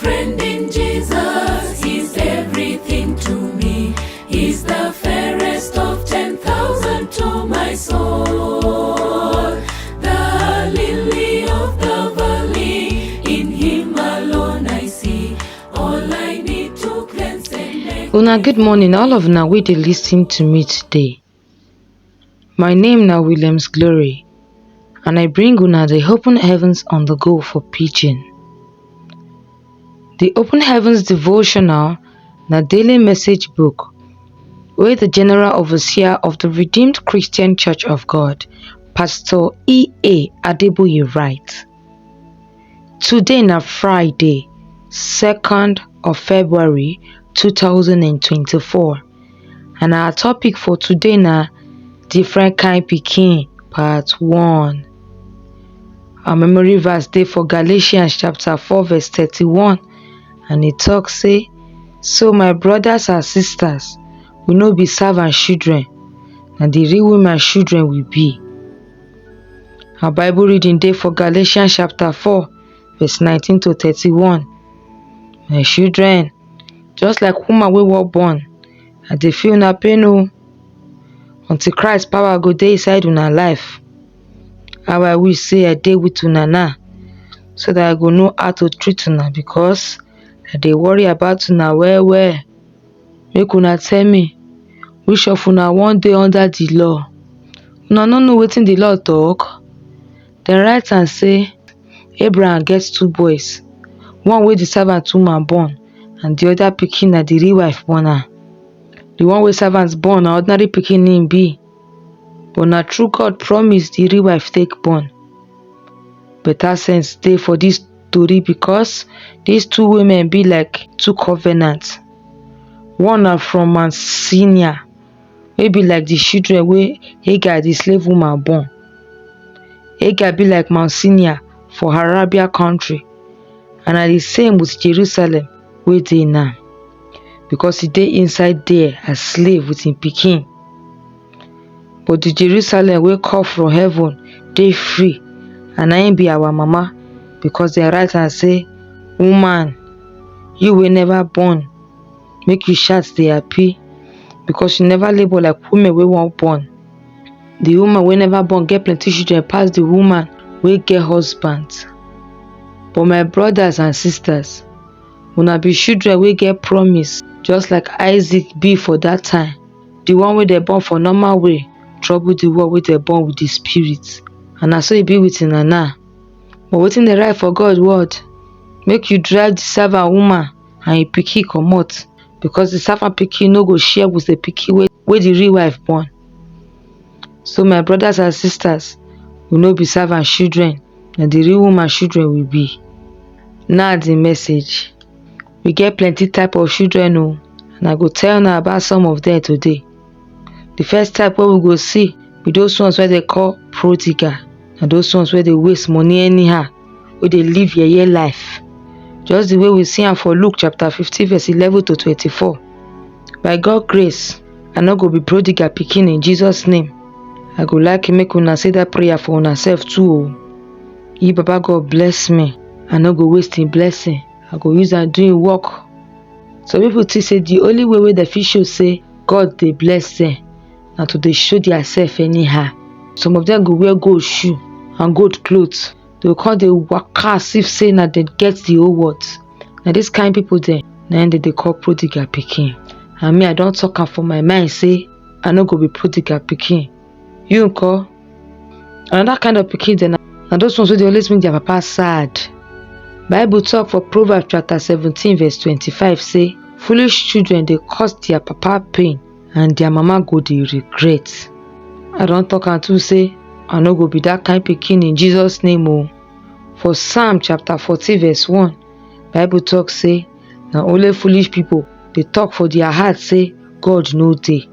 friend in Jesus, He's everything to me. He's the fairest of 10,000 to my soul. The lily of the valley, in Him alone I see all I need to cleanse and make. Una good morning, all of una wey dey lis ten to me today. My name na Williams Glory, and I bring una the Open Heavens on the Go for Pidgin. The Open Heavens Devotional na daily message book wey the General Overseer of the Redeemed Christian Church of God, Pastor E.A. Adeboye write. Today na Friday, 2nd of February 2024, and our topic for today na different kind pikin, part 1. Our memory verse dey for Galatians chapter 4 verse 31, and it talks say, "So my brothers and sisters, we no be servant children, na the real woman children we be." Our Bible reading dey for Galatians chapter 4 verse 19 to 31. My children, just like woman wey wan born, I dey feel una pain o, until Christ power go dey inside una life. How I wish say I dey with una now, so that I go know how to treat una, because I dey worry about una well well. Make una tell me, which of una wan dey under the law? Una no know wetin the law talk? Dem write am say Abraham get 2 boys, one wey the servant woman born, and the other pikin na the real wife born am. The one wey servant born na ordinary pikin im be, but na true God promise the real wife take born. Better sense dey for this story, because these 2 women be like 2 covenants. One na from Mount Sinai, wey be like the children wey Hagar the slave woman born. Hagar be like Mount Sinai for Arabia country, and na the same with Jerusalem wey dey now, because e dey inside there as slave with im pikin. But the Jerusalem wey come from heaven dey free, and na im be our mama, because dem write am say, "Woman, you wey never born, make you shout dey happy, because you never labour like women wey wan born." The woman wey never born get plenty children pass the woman wey get husband. But my brothers and sisters, una be children wey get promise, just like Isaac be for that time. The one wey dem born for normal way trouble the one wey dem born with the spirit, and na so e be with una now. But wetin dey write for God word? Make you drive the servant woman and im pikin comot, because the servant pikin no go share with the pikin wey the real wife born. So my brothers and sisters, we no be servant children, na the real woman children we be. Now the message. We get plenty type of children o, and I go tell una about some of them today. The first type wey we go see be those ones wey they call prodigal, and those ones wey dey waste money anyhow, wey dey live yeye life, just the way we see am for Luke chapter 15 verse 11 to 24. By God grace, I no go be prodigal pikin in Jesus name. I go like make una say that prayer for una self too o. If Baba God bless me, I no go waste im blessing, I go use am do im work. Some people think say the only way wey dem fit show say God dey bless them na to dey show theirself anyhow. Some of them go wear gold shoe and gold clothes. They go come dey waka as if say na dem get the whole world. Na this kind people dem na im dem dey call prodigal pikin. And me, I don talk am for my mind say I no go be prodigal pikin. You nko? Another kind of pikin dem na those ones wey dey always make their papa sad. Bible talk for Proverbs chapter 17 verse 25 say, "Foolish children dey cause their papa pain, and their mama go dey regret." I don talk am too say I no go be that kind pikin in Jesus name o. For Psalm chapter 40 verse 1, Bible talk say na only foolish people dey talk for their heart say God no dey.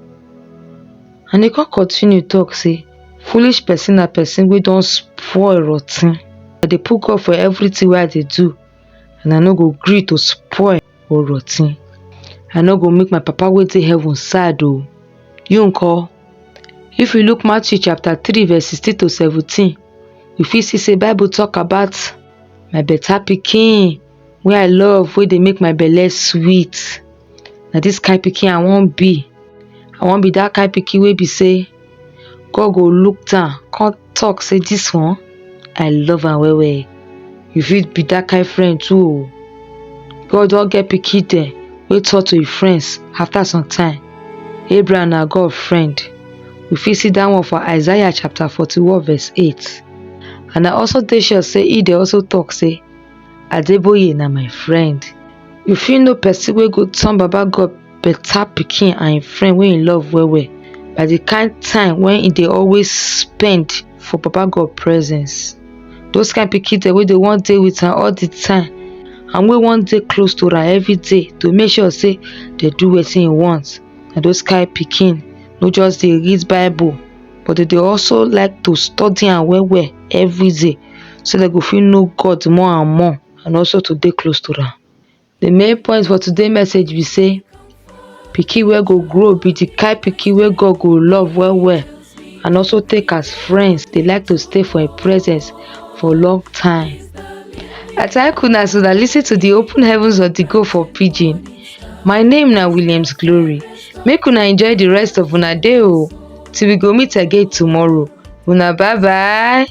And e come continue talk say foolish person na person wey don spoil rotten. I dey put God for everything wey I dey do, and I no go gree to spoil or rotten. I no go make my papa wey dey heaven sad o. You nko? If you look Matthew chapter 3 verse 16 to 17, you fit see say Bible talk about my better pikin wey I love, wey dey make my belle sweet. Na dis kind pikin I wan be. I wan be dat kind pikin wey be say God go look down come talk say dis one, I love am well well. You fit be dat kind friend too o. God don get pikin dem wey talk to im friends after some time. Abraham na God friend. We fit see dat one for Isaiah chapter 41 verse 8. And I also dey sure say e dey also talk say Adeboye na my friend. You fit know person wey go turn Baba God better pikin and im friend wey im love well well by the kind time when e dey always spend for Baba God presence. Those kind pikin dem wey dey wan dey with am all the time and wey wan dey close to am every day to make sure say dey do wetin im want. Na those kind pikin no just dey read Bible, but dey also like to study am well well every day so dem go fit know God more and more and also to dey close to am. The main point for today's message be say pikin wey go grow be the kind pikin wey God go love well well and also take as friends. Dey like to stay for im presence for long time. I thank una as una lis ten to the Open Heavens Devotional for Pidgin. My name na Williams Glory. Make una enjoy the rest of una day o. Till we go meet again tomorrow. Una bye bye.